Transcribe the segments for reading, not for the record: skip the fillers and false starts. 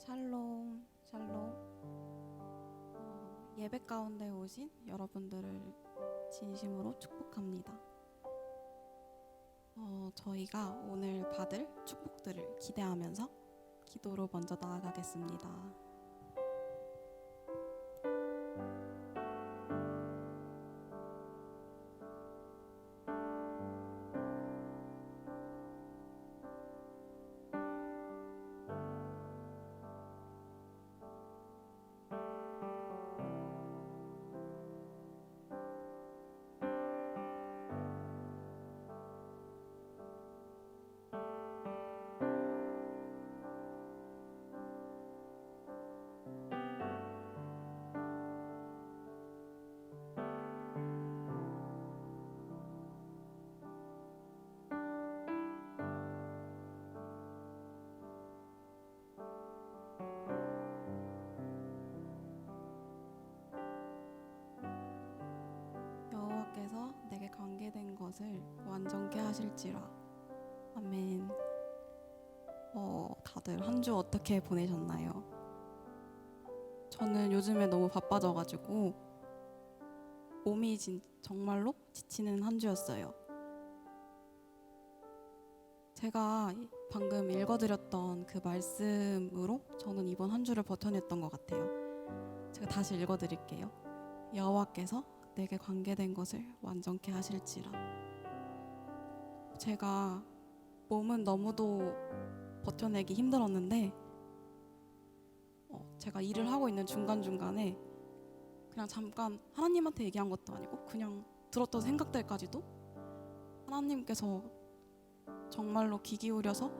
샬롬, 샬롬. 예배 가운데 오신 여러분들을 진심으로 축복합니다. 저희가 오늘 받을 축복들을 기대하면서 기도로 먼저 나아가겠습니다. 여호와께서 내게 관계된 것을 완전케 하실지라. 아멘. 다들 한 주 어떻게 보내셨나요? 저는 요즘에 너무 바빠져가지고 몸이 정말로 지치는 한 주였어요. 제가 방금 읽어드렸던 그 말씀으로 저는 이번 한 주를 버텨냈던 것 같아요. 제가 다시 읽어드릴게요. 여호와께서 내게 관계된 것을 완전케 하실지라. 제가 몸은 너무도 버텨내기 힘들었는데 제가 일을 하고 있는 중간중간에 그냥 잠깐 하나님한테 얘기한 것도 아니고 그냥 들었던 생각들까지도 하나님께서 정말로 귀 기울여서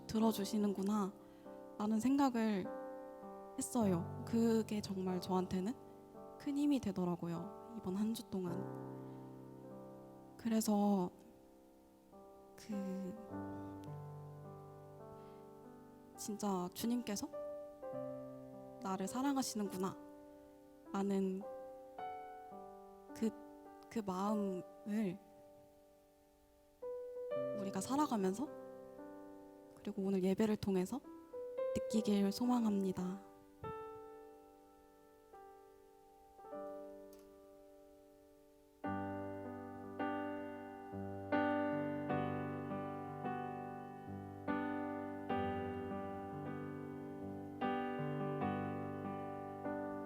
들어주시는구나 라는 생각을 했어요. 그게 정말 저한테는 큰 힘이 되더라고요, 이번 한 주 동안. 그래서 진짜 주님께서 나를 사랑하시는구나 라는 그 마음을 우리가 살아가면서 그리고 오늘 예배를 통해서 느끼길 소망합니다.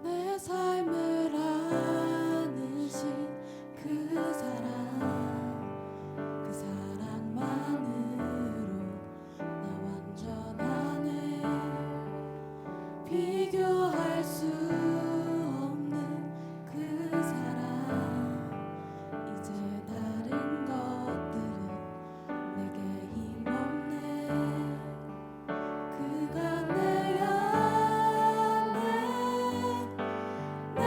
내 삶을 안으신 그 사랑만으로 나 완전하네. 비교할 수 없는 그 사랑. 이제 다른 것들은 내게 힘없네. 그가 내 안에 내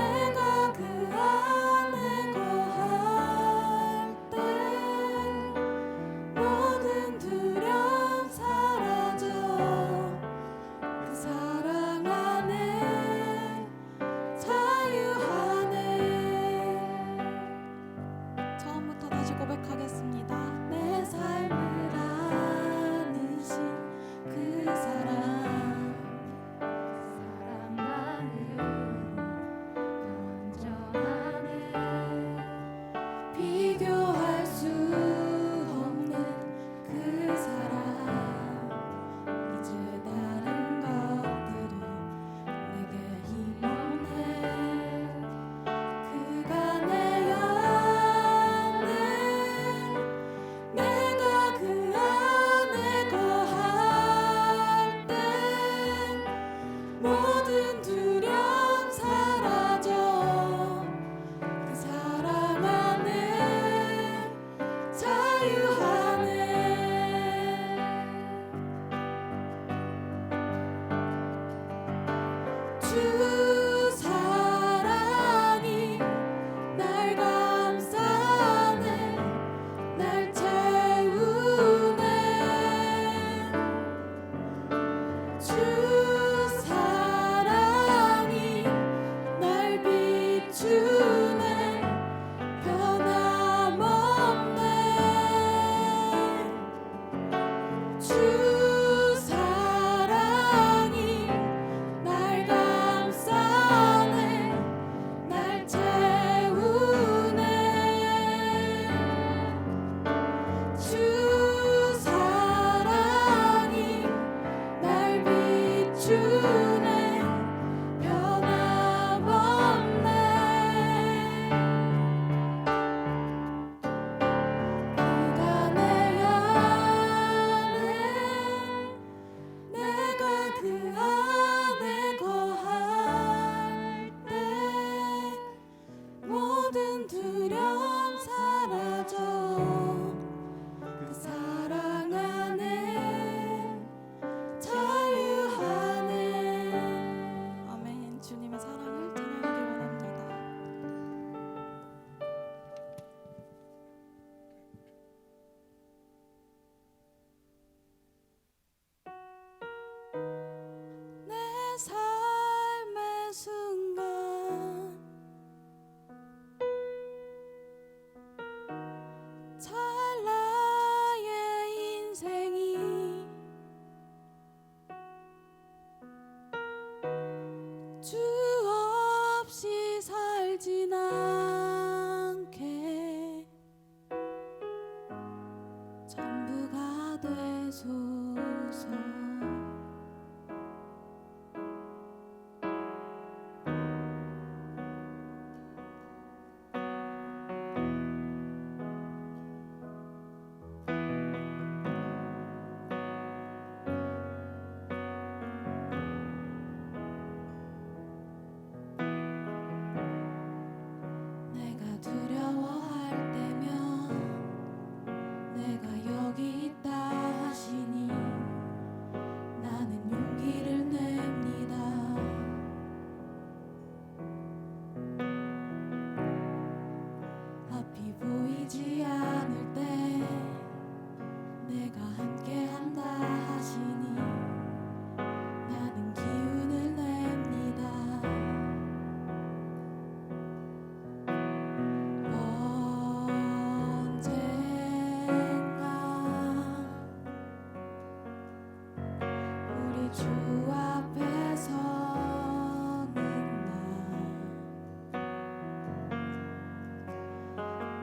주 앞에 서는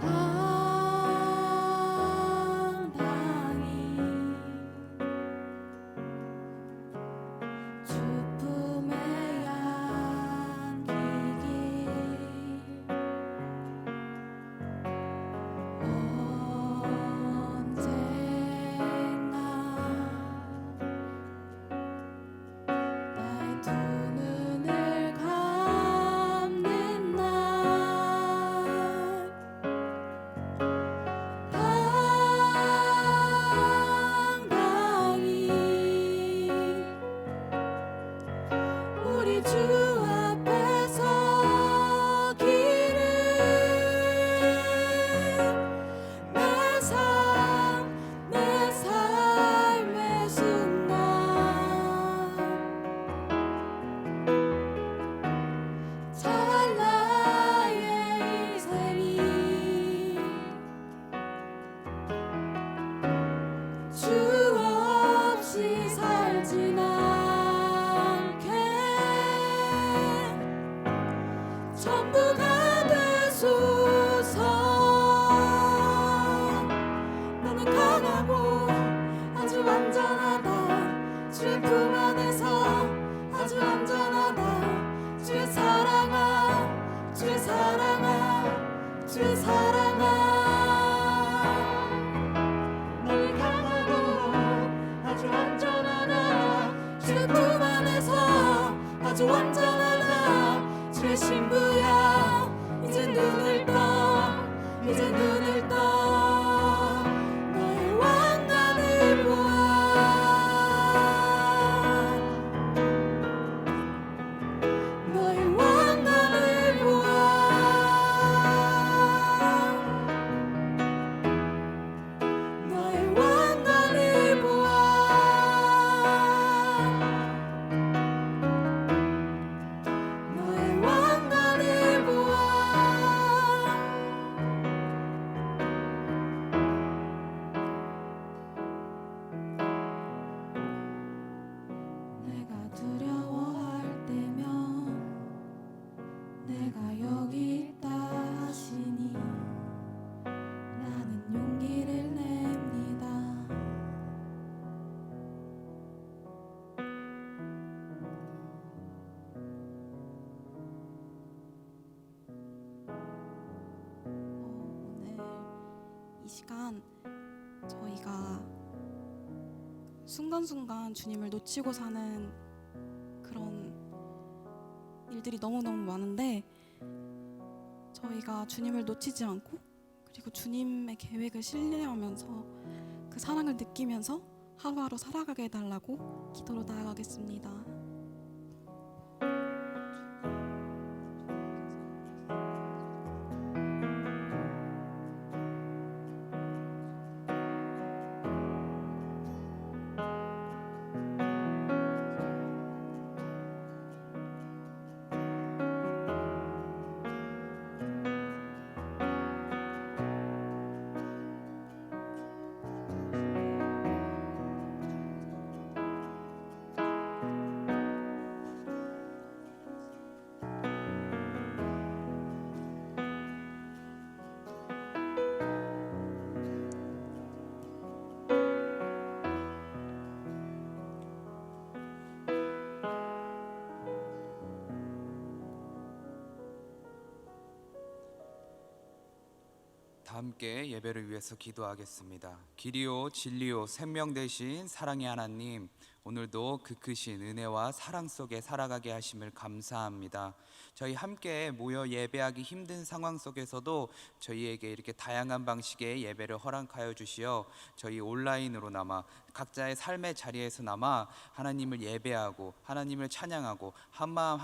나 당당히 주 품에 안기길 언젠가 나의 두 눈을 감는 날 당당히 우리 주 앞에 서기를 내 삶의 순간 찰나의 인생이 주 없이 살진 않게 전부가 되소서. 나는 강하고 아주 안전하다 주의 품 안에서 아주 안전하다 주의 사랑아 주의 사랑아 주의 사랑아 나는 강하고 아주 안전하다 주의 품 안에서 아주 안전하다 주의 신부야 이제 눈을 떠 이제 눈을 떠 너의 왕관을 보아 너의 왕관을 보아 너의 왕관을 보아 너의 왕관을 보아 내가 두려워할 때면 내가 여기 있다 하시니 나는 용기를 냅니다. 오늘 이 시간 저희가 순간순간 주님을 놓치고 사는 그런 일들이 너무너무 많은데 저희가 주님을 놓치지 않고 그리고 주님의 계획을 신뢰하면서 그 사랑을 느끼면서 하루하루 살아가게 해달라고 기도로 나아가겠습니다. 다 함께 예배를 위해서 기도하겠습니다. 길이요 진리요 생명 되신 사랑의 하나님, 오늘도 그 크신 은혜와 사랑 속에 살아가게 하심을 감사합니다. 저희 함께 모여 예배하기 힘든 상황 속에서도 저희에게 이렇게 다양한 방식의 예배를 허락하여 주시어 저희 온라인으로나마 각자의 삶의 자리에서나마 하나님을 예배하고 하나님을 찬양하고 한마음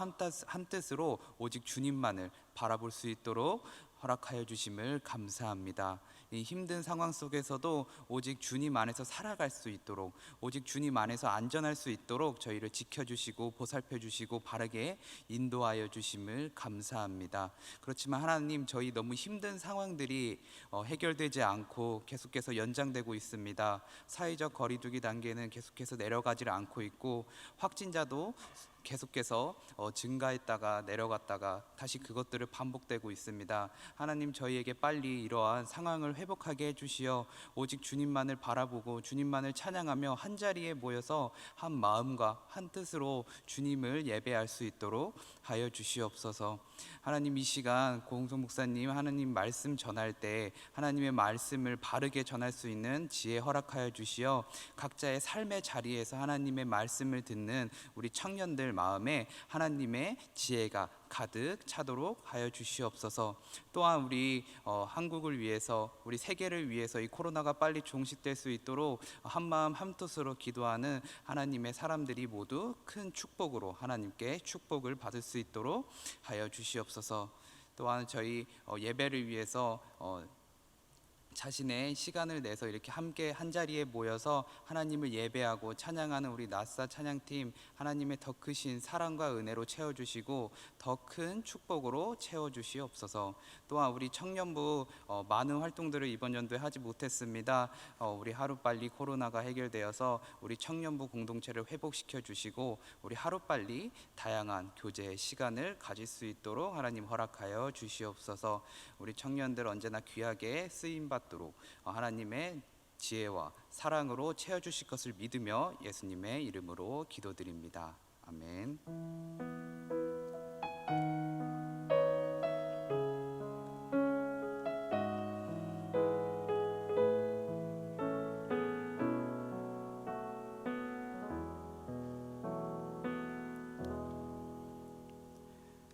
한뜻으로 오직 주님만을 바라볼 수 있도록 허락하여 주심을 감사합니다. 이 힘든 상황 속에서도 오직 주님 안에서 살아갈 수 있도록, 오직 주님 안에서 안전할 수 있도록 저희를 지켜주시고 보살펴주시고 바르게 인도하여 주심을 감사합니다. 그렇지만 하나님, 저희 너무 힘든 상황들이 해결되지 않고 계속해서 연장되고 있습니다. 사회적 거리두기 단계는 계속해서 내려가지 않고 있고, 확진자도 계속해서 증가했다가 내려갔다가 다시 그것들을 반복되고 있습니다. 하나님, 저희에게 빨리 이러한 상황을 회복하게 해주시어 오직 주님만을 바라보고 주님만을 찬양하며 한자리에 모여서 한 마음과 한 뜻으로 주님을 예배할 수 있도록 하여 주시옵소서. 하나님, 이 시간 고홍성 목사님 하나님 말씀 전할 때 하나님의 말씀을 바르게 전할 수 있는 지혜 허락하여 주시어 각자의 삶의 자리에서 하나님의 말씀을 듣는 우리 청년들 마음에 하나님의 지혜가 가득 차도록 하여 주시옵소서. 또한 우리 한국을 위해서, 우리 세계를 위해서 이 코로나가 빨리 종식될 수 있도록 한마음 한뜻으로 기도하는 하나님의 사람들이 모두 큰 축복으로 하나님께 축복을 받을 수 있도록 하여 주시옵소서. 또한 저희 예배를 위해서 자신의 시간을 내서 이렇게 함께 한자리에 모여서 하나님을 예배하고 찬양하는 우리 나사 찬양팀, 하나님의 더 크신 사랑과 은혜로 채워주시고 더 큰 축복으로 채워주시옵소서. 또한 우리 청년부 많은 활동들을 이번 연도에 하지 못했습니다. 우리 하루빨리 코로나가 해결되어서 우리 청년부 공동체를 회복시켜 주시고 우리 하루빨리 다양한 교제의 시간을 가질 수 있도록 하나님 허락하여 주시옵소서. 우리 청년들 언제나 귀하게 쓰임받도록 하나님의 지혜와 사랑으로 채워주실 것을 믿으며 예수님의 이름으로 기도드립니다. 아멘.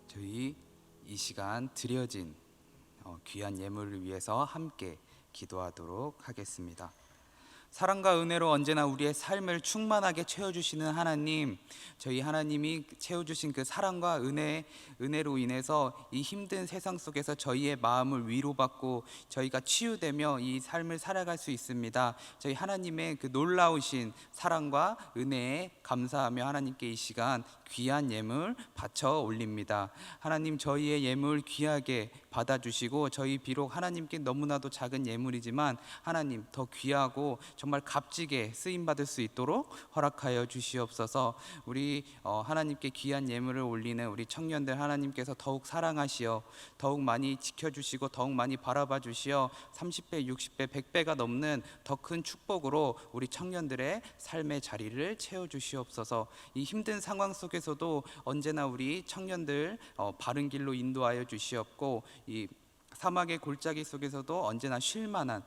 저희 이 시간 드려진 귀한 예물을 위해서 함께 기도하도록 하겠습니다. 사랑과 은혜로 언제나 우리의 삶을 충만하게 채워주시는 하나님, 저희 하나님이 채워주신 그 사랑과 은혜로 인해서 이 힘든 세상 속에서 저희의 마음을 위로받고 저희가 치유되며 이 삶을 살아갈 수 있습니다. 저희 하나님의 그 놀라우신 사랑과 은혜에 감사하며 하나님께 이 시간 귀한 예물 바쳐 올립니다. 하나님, 저희의 예물 귀하게 받아주시고 저희 비록 하나님께 너무나도 작은 예물이지만 하나님 더 귀하고 정말 값지게 쓰임받을 수 있도록 허락하여 주시옵소서. 우리 하나님께 귀한 예물을 올리는 우리 청년들 하나님께서 더욱 사랑하시어 더욱 많이 지켜주시고 더욱 많이 바라봐 주시어 30배, 60배, 100배가 넘는 더 큰 축복으로 우리 청년들의 삶의 자리를 채워주시옵소서. 이 힘든 상황 속에서도 언제나 우리 청년들 바른 길로 인도하여 주시옵고 이 사막의 골짜기 속에서도 언제나 쉴만한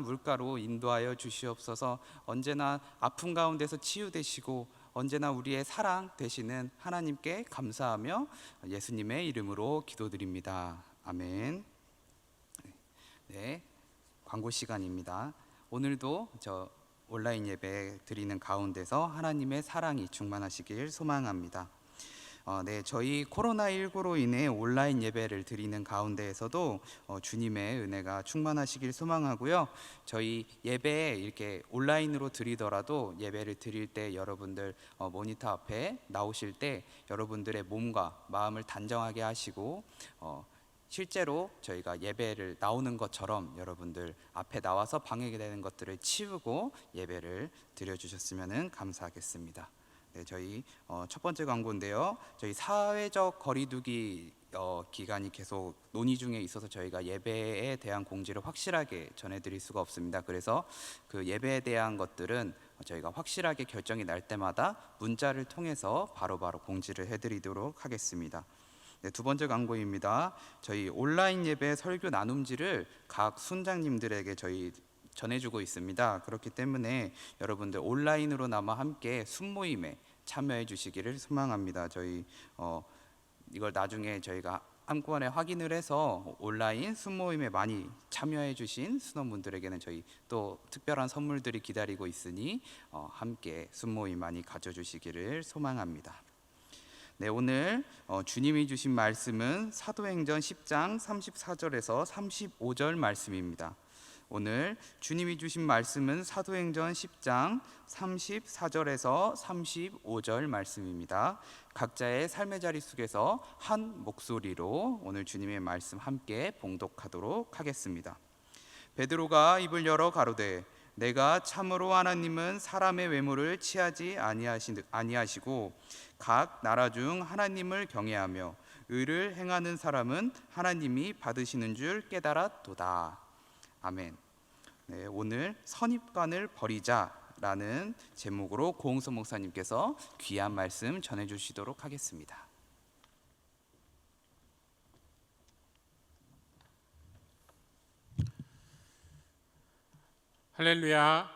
물가로 인도하여 주시옵소서. 언제나 아픔 가운데서 치유되시고 언제나 우리의 사랑 되시는 하나님께 감사하며 예수님의 이름으로 기도드립니다. 아멘. 네, 광고 시간입니다. 오늘도 온라인 예배 드리는 가운데서 하나님의 사랑이 충만하시길 소망합니다. 네, 저희 코로나19로 인해 온라인 예배를 드리는 가운데에서도 주님의 은혜가 충만하시길 소망하고요. 저희 예배 이렇게 온라인으로 드리더라도 예배를 드릴 때 여러분들 모니터 앞에 나오실 때 여러분들의 몸과 마음을 단정하게 하시고 실제로 저희가 예배를 나오는 것처럼 여러분들 앞에 나와서 방해되는 것들을 치우고 예배를 드려주셨으면 감사하겠습니다. 네, 저희 첫 번째 광고인데요. 저희 사회적 거리두기 기간이 계속 논의 중에 있어서 저희가 예배에 대한 공지를 확실하게 전해드릴 수가 없습니다. 그래서 그 예배에 대한 것들은 저희가 확실하게 결정이 날 때마다 문자를 통해서 바로바로 공지를 해드리도록 하겠습니다. 네, 두 번째 광고입니다. 저희 온라인 예배 설교 나눔지를 각 순장님들에게 저희 전해주고 있습니다. 그렇기 때문에 여러분들 온라인으로나마 함께 순모임에 참여해 주시기를 소망합니다. 저희 이걸 나중에 저희가 한꺼번에 확인을 해서 온라인 순모임에 많이 참여해 주신 순원분들에게는 저희 또 특별한 선물들이 기다리고 있으니 함께 순모임 많이 가져주시기를 소망합니다. 네, 오늘 주님이 주신 말씀은 사도행전 10장 34절에서 35절 말씀입니다. 오늘 주님이 주신 말씀은 사도행전 10장 34절에서 35절 말씀입니다. 각자의 삶의 자리 속에서 한 목소리로 오늘 주님의 말씀 함께 봉독하도록 하겠습니다. 베드로가 입을 열어 가로되 내가 참으로 하나님은 사람의 외모를 취하지 아니하시고 각 나라 중 하나님을 경외하며 의를 행하는 사람은 하나님이 받으시는 줄 깨달았도다. 아멘. 네, 오늘 선입관을 버리자라는 제목으로 고홍서 목사님께서 귀한 말씀 전해주시도록 하겠습니다. 할렐루야.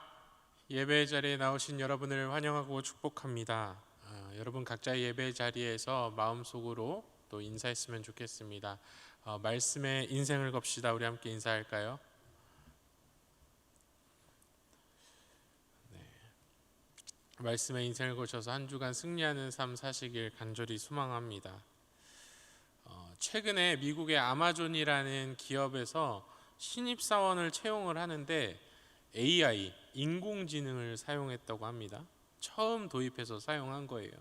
예배 자리에 나오신 여러분을 환영하고 축복합니다. 여러분 각자의 예배 자리에서 마음속으로 또 인사했으면 좋겠습니다. 말씀에 인생을 겁시다. 우리 함께 인사할까요? 네. 말씀에 인생을 거셔서 한 주간 승리하는 삶 사시길 간절히 소망합니다. 최근에 미국의 아마존이라는 기업에서 신입사원을 채용을 하는데 AI, 인공지능을 사용했다고 합니다. 처음 도입해서 사용한 거예요.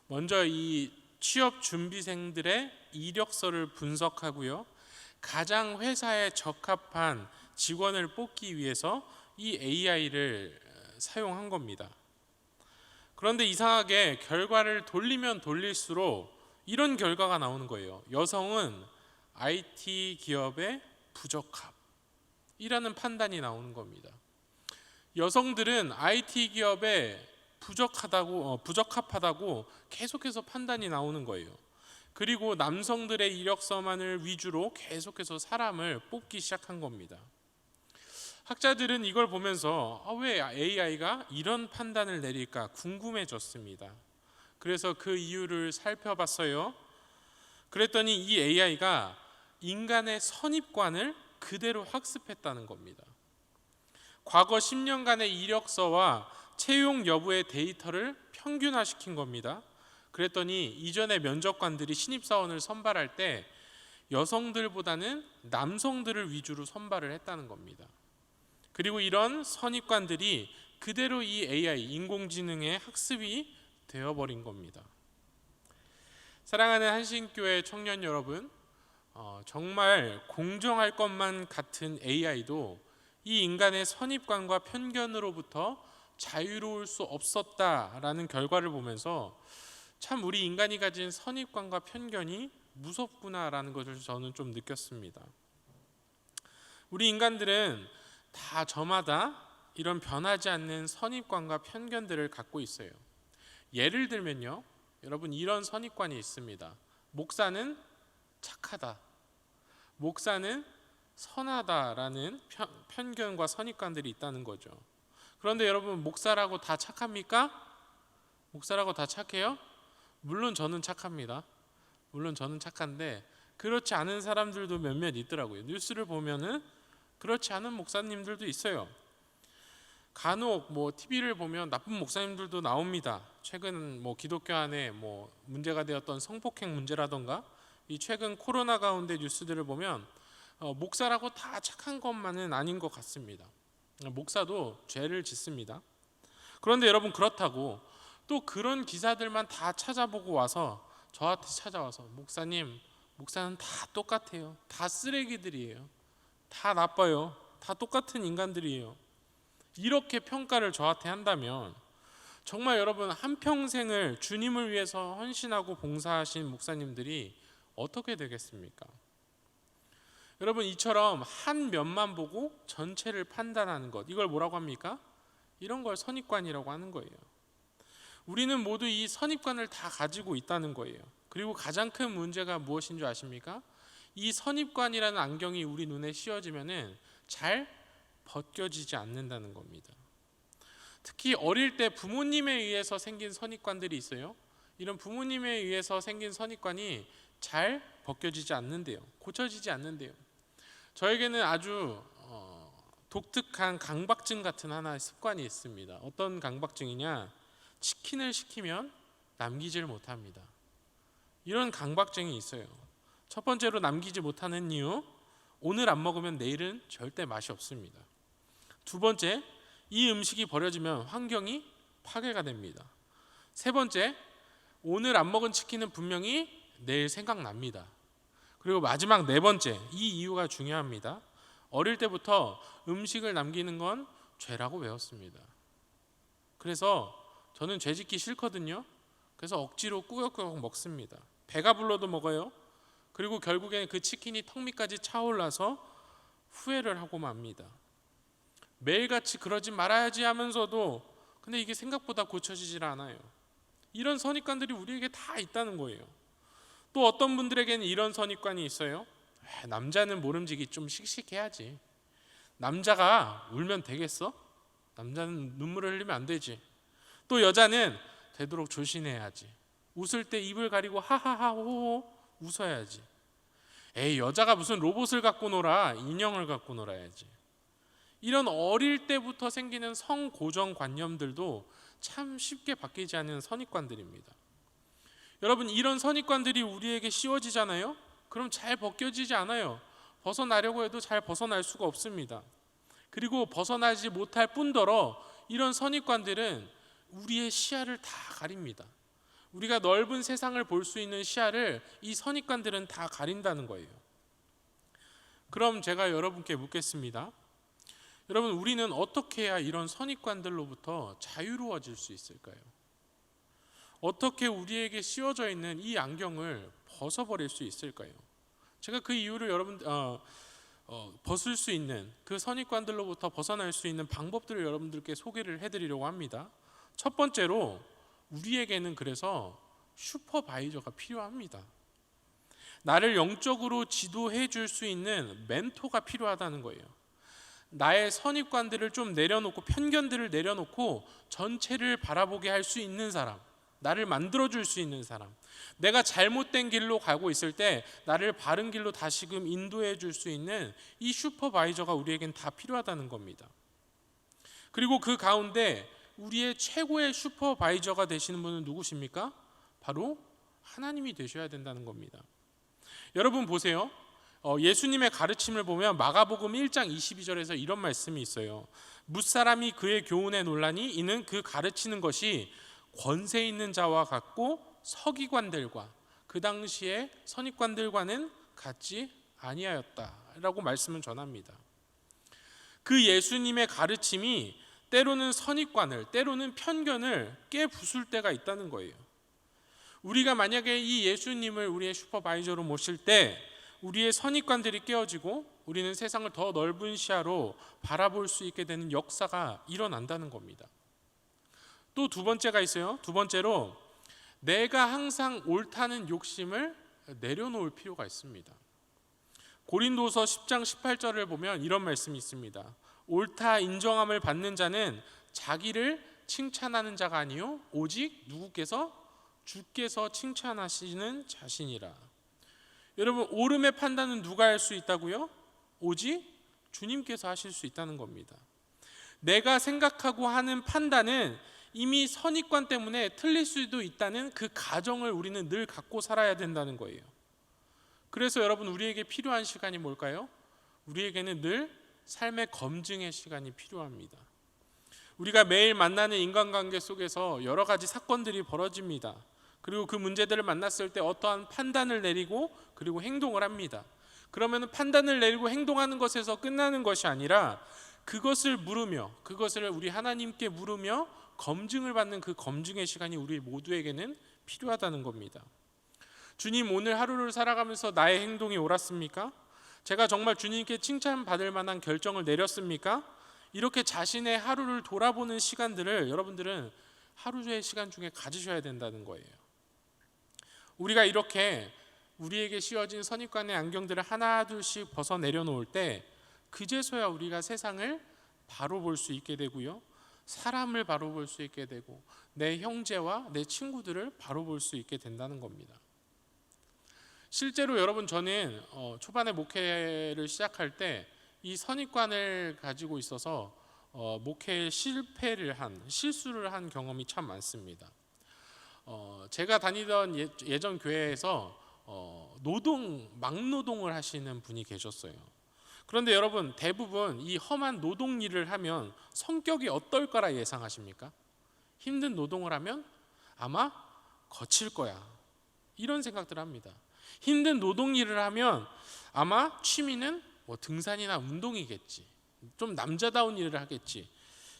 먼저 이 취업 준비생들의 이력서를 분석하고요, 가장 회사에 적합한 직원을 뽑기 위해서 이 AI를 사용한 겁니다. 그런데 이상하게 결과를 돌리면 돌릴수록 이런 결과가 나오는 거예요. 여성은 IT 기업의 부적합 이라는 판단이 나오는 겁니다. 여성들은 IT 기업에 부적합하다고 계속해서 판단이 나오는 거예요. 그리고 남성들의 이력서만을 위주로 계속해서 사람을 뽑기 시작한 겁니다. 학자들은 이걸 보면서 왜 AI가 이런 판단을 내릴까 궁금해졌습니다. 그래서 그 이유를 살펴봤어요. 그랬더니 이 AI가 인간의 선입관을 그대로 학습했다는 겁니다. 과거 10년간의 이력서와 채용 여부의 데이터를 평균화시킨 겁니다. 그랬더니 이전에 면접관들이 신입사원을 선발할 때 여성들보다는 남성들을 위주로 선발을 했다는 겁니다. 그리고 이런 선입관들이 그대로 이 AI, 인공지능의 학습이 되어버린 겁니다. 사랑하는 한신교회 청년 여러분, 정말 공정할 것만 같은 AI도 이 인간의 선입관과 편견으로부터 자유로울 수 없었다라는 결과를 보면서 참 우리 인간이 가진 선입관과 편견이 무섭구나라는 것을 저는 좀 느꼈습니다. 우리 인간들은 다 저마다 이런 변하지 않는 선입관과 편견들을 갖고 있어요. 예를 들면요, 여러분 이런 선입관이 있습니다. 목사는 착하다, 목사는 선하다라는 편견과 선입관들이 있다는 거죠. 그런데 여러분, 목사라고 다 착합니까? 목사라고 다 착해요? 물론 저는 착합니다. 물론 저는 착한데 그렇지 않은 사람들도 몇몇 있더라고요. 뉴스를 보면은 그렇지 않은 목사님들도 있어요. 간혹 TV를 보면 나쁜 목사님들도 나옵니다. 최근 기독교 안에 문제가 되었던 성폭행 문제라던가 이 최근 코로나 가운데 뉴스들을 보면 목사라고 다 착한 것만은 아닌 것 같습니다. 목사도 죄를 짓습니다. 그런데 여러분, 그렇다고 또 그런 기사들만 다 찾아보고 와서 저한테 찾아와서 목사님, 목사는 다 똑같아요. 다 쓰레기들이에요. 다 나빠요. 다 똑같은 인간들이에요. 이렇게 평가를 저한테 한다면 정말 여러분, 한평생을 주님을 위해서 헌신하고 봉사하신 목사님들이 어떻게 되겠습니까? 여러분, 이처럼 한 면만 보고 전체를 판단하는 것, 이걸 뭐라고 합니까? 이런 걸 선입관이라고 하는 거예요. 우리는 모두 이 선입관을 다 가지고 있다는 거예요. 그리고 가장 큰 문제가 무엇인 줄 아십니까? 이 선입관이라는 안경이 우리 눈에 씌워지면은 잘 벗겨지지 않는다는 겁니다. 특히 어릴 때 부모님에 의해서 생긴 선입관들이 있어요. 이런 부모님에 의해서 생긴 선입관이 잘 벗겨지지 않는데요. 고쳐지지 않는데요. 저에게는 아주 독특한 강박증 같은 하나의 습관이 있습니다. 어떤 강박증이냐? 치킨을 시키면 남기질 못합니다. 이런 강박증이 있어요. 첫 번째로 남기지 못하는 이유, 오늘 안 먹으면 내일은 절대 맛이 없습니다. 두 번째, 이 음식이 버려지면 환경이 파괴가 됩니다. 세 번째, 오늘 안 먹은 치킨은 분명히 내일 생각납니다. 그리고 마지막 네 번째, 이 이유가 중요합니다. 어릴 때부터 음식을 남기는 건 죄라고 배웠습니다. 그래서 저는 죄 짓기 싫거든요. 그래서 억지로 꾸역꾸역 먹습니다. 배가 불러도 먹어요. 그리고 결국에는 그 치킨이 턱 밑까지 차올라서 후회를 하고 맙니다. 매일같이 그러지 말아야지 하면서도 근데 이게 생각보다 고쳐지질 않아요. 이런 선입관들이 우리에게 다 있다는 거예요. 또 어떤 분들에게는 이런 선입관이 있어요. 남자는 모름지기 좀 씩씩해야지. 남자가 울면 되겠어? 남자는 눈물을 흘리면 안 되지. 또 여자는 되도록 조신해야지. 웃을 때 입을 가리고 하하하 호호 웃어야지. 에이, 여자가 무슨 로봇을 갖고 놀아, 인형을 갖고 놀아야지. 이런 어릴 때부터 생기는 성고정관념들도 참 쉽게 바뀌지 않는 선입관들입니다. 여러분, 이런 선입관들이 우리에게 씌워지잖아요. 그럼 잘 벗겨지지 않아요. 벗어나려고 해도 잘 벗어날 수가 없습니다. 그리고 벗어나지 못할 뿐더러 이런 선입관들은 우리의 시야를 다 가립니다. 우리가 넓은 세상을 볼 수 있는 시야를 이 선입관들은 다 가린다는 거예요. 그럼 제가 여러분께 묻겠습니다. 여러분, 우리는 어떻게 해야 이런 선입관들로부터 자유로워질 수 있을까요? 어떻게 우리에게 씌워져 있는 이 안경을 벗어버릴 수 있을까요? 제가 그 이유를 벗을 수 있는 그 선입관들로부터 벗어날 수 있는 방법들을 여러분들께 소개를 해드리려고 합니다. 첫 번째로 우리에게는 그래서 슈퍼바이저가 필요합니다. 나를 영적으로 지도해 줄 수 있는 멘토가 필요하다는 거예요. 나의 선입관들을 좀 내려놓고 편견들을 내려놓고 전체를 바라보게 할 수 있는 사람, 나를 만들어줄 수 있는 사람, 내가 잘못된 길로 가고 있을 때 나를 바른 길로 다시금 인도해 줄 수 있는 이 슈퍼바이저가 우리에겐 다 필요하다는 겁니다. 그리고 그 가운데 우리의 최고의 슈퍼바이저가 되시는 분은 누구십니까? 바로 하나님이 되셔야 된다는 겁니다. 여러분 보세요. 예수님의 가르침을 보면 마가복음 1장 22절에서 이런 말씀이 있어요. 뭇사람이 그의 교훈에 놀라니 이는 그 가르치는 것이 권세 있는 자와 같고 서기관들과 그 당시의 선입관들과는 같지 아니하였다라고 말씀을 전합니다. 그 예수님의 가르침이 때로는 선입관을, 때로는 편견을 깨부술 때가 있다는 거예요. 우리가 만약에 이 예수님을 우리의 슈퍼바이저로 모실 때 우리의 선입관들이 깨어지고 우리는 세상을 더 넓은 시야로 바라볼 수 있게 되는 역사가 일어난다는 겁니다. 또 두 번째가 있어요. 두 번째로 내가 항상 옳다는 욕심을 내려놓을 필요가 있습니다. 고린도서 10장 18절을 보면 이런 말씀이 있습니다. 옳다 인정함을 받는 자는 자기를 칭찬하는 자가 아니요 오직 누구께서? 주께서 칭찬하시는 자신이라. 여러분, 옳음의 판단은 누가 할 수 있다고요? 오직 주님께서 하실 수 있다는 겁니다. 내가 생각하고 하는 판단은 이미 선입관 때문에 틀릴 수도 있다는 그 가정을 우리는 늘 갖고 살아야 된다는 거예요. 그래서 여러분, 우리에게 필요한 시간이 뭘까요? 우리에게는 늘 삶의 검증의 시간이 필요합니다. 우리가 매일 만나는 인간관계 속에서 여러 가지 사건들이 벌어집니다. 그리고 그 문제들을 만났을 때 어떠한 판단을 내리고 그리고 행동을 합니다. 그러면 판단을 내리고 행동하는 것에서 끝나는 것이 아니라 그것을 물으며, 그것을 우리 하나님께 물으며 검증을 받는 그 검증의 시간이 우리 모두에게는 필요하다는 겁니다. 주님, 오늘 하루를 살아가면서 나의 행동이 옳았습니까? 제가 정말 주님께 칭찬받을 만한 결정을 내렸습니까? 이렇게 자신의 하루를 돌아보는 시간들을 여러분들은 하루의 시간 중에 가지셔야 된다는 거예요. 우리가 이렇게 우리에게 씌워진 선입관의 안경들을 하나 둘씩 벗어 내려놓을 때 그제서야 우리가 세상을 바로 볼 수 있게 되고요, 사람을 바로 볼 수 있게 되고 내 형제와 내 친구들을 바로 볼 수 있게 된다는 겁니다. 실제로 여러분, 저는 초반에 목회를 시작할 때 이 선입관을 가지고 있어서 목회에 실수를 한 경험이 참 많습니다. 제가 다니던 예전 교회에서 막노동을 하시는 분이 계셨어요. 그런데 여러분, 대부분 이 험한 노동 일을 하면 성격이 어떨 거라 예상하십니까? 힘든 노동을 하면 아마 거칠 거야, 이런 생각들을 합니다. 힘든 노동 일을 하면 아마 취미는 뭐 등산이나 운동이겠지, 좀 남자다운 일을 하겠지,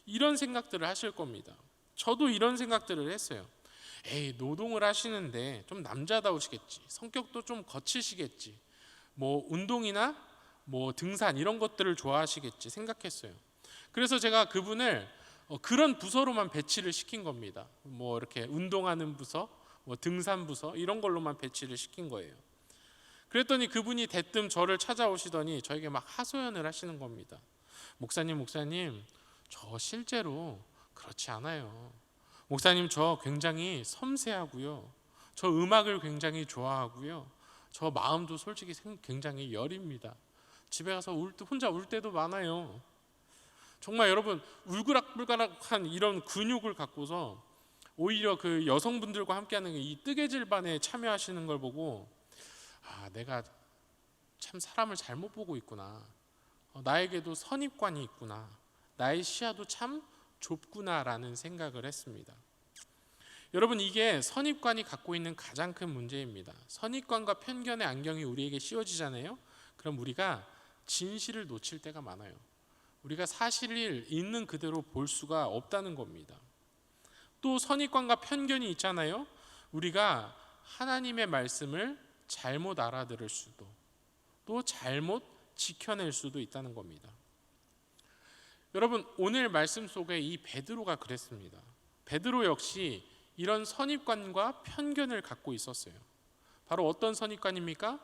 이런 생각들을 하실 겁니다. 저도 이런 생각들을 했어요. 에이, 노동을 하시는데 좀 남자다우시겠지, 성격도 좀 거치시겠지, 뭐 운동이나 뭐 등산 이런 것들을 좋아하시겠지 생각했어요. 그래서 제가 그분을 그런 부서로만 배치를 시킨 겁니다. 뭐 이렇게 운동하는 부서, 뭐 등산 부서, 이런 걸로만 배치를 시킨 거예요. 그랬더니 그분이 대뜸 저를 찾아오시더니 저에게 막 하소연을 하시는 겁니다. 목사님, 저 실제로 그렇지 않아요. 목사님, 저 굉장히 섬세하고요, 저 음악을 굉장히 좋아하고요, 저 마음도 솔직히 굉장히 여립니다. 집에 가서 혼자 울 때도 많아요. 정말 여러분, 울그락불그락한 이런 근육을 갖고서 오히려 그 여성분들과 함께하는 이 뜨개질반에 참여하시는 걸 보고, 내가 참 사람을 잘못 보고 있구나, 나에게도 선입관이 있구나, 나의 시야도 참 좁구나라는 생각을 했습니다. 여러분, 이게 선입관이 갖고 있는 가장 큰 문제입니다. 선입관과 편견의 안경이 우리에게 씌워지잖아요. 그럼 우리가 진실을 놓칠 때가 많아요. 우리가 사실을 있는 그대로 볼 수가 없다는 겁니다. 또 선입관과 편견이 있잖아요. 우리가 하나님의 말씀을 잘못 알아들을 수도, 또 잘못 지켜낼 수도 있다는 겁니다. 여러분, 오늘 말씀 속에 이 베드로가 그랬습니다. 베드로 역시 이런 선입관과 편견을 갖고 있었어요. 바로 어떤 선입관입니까?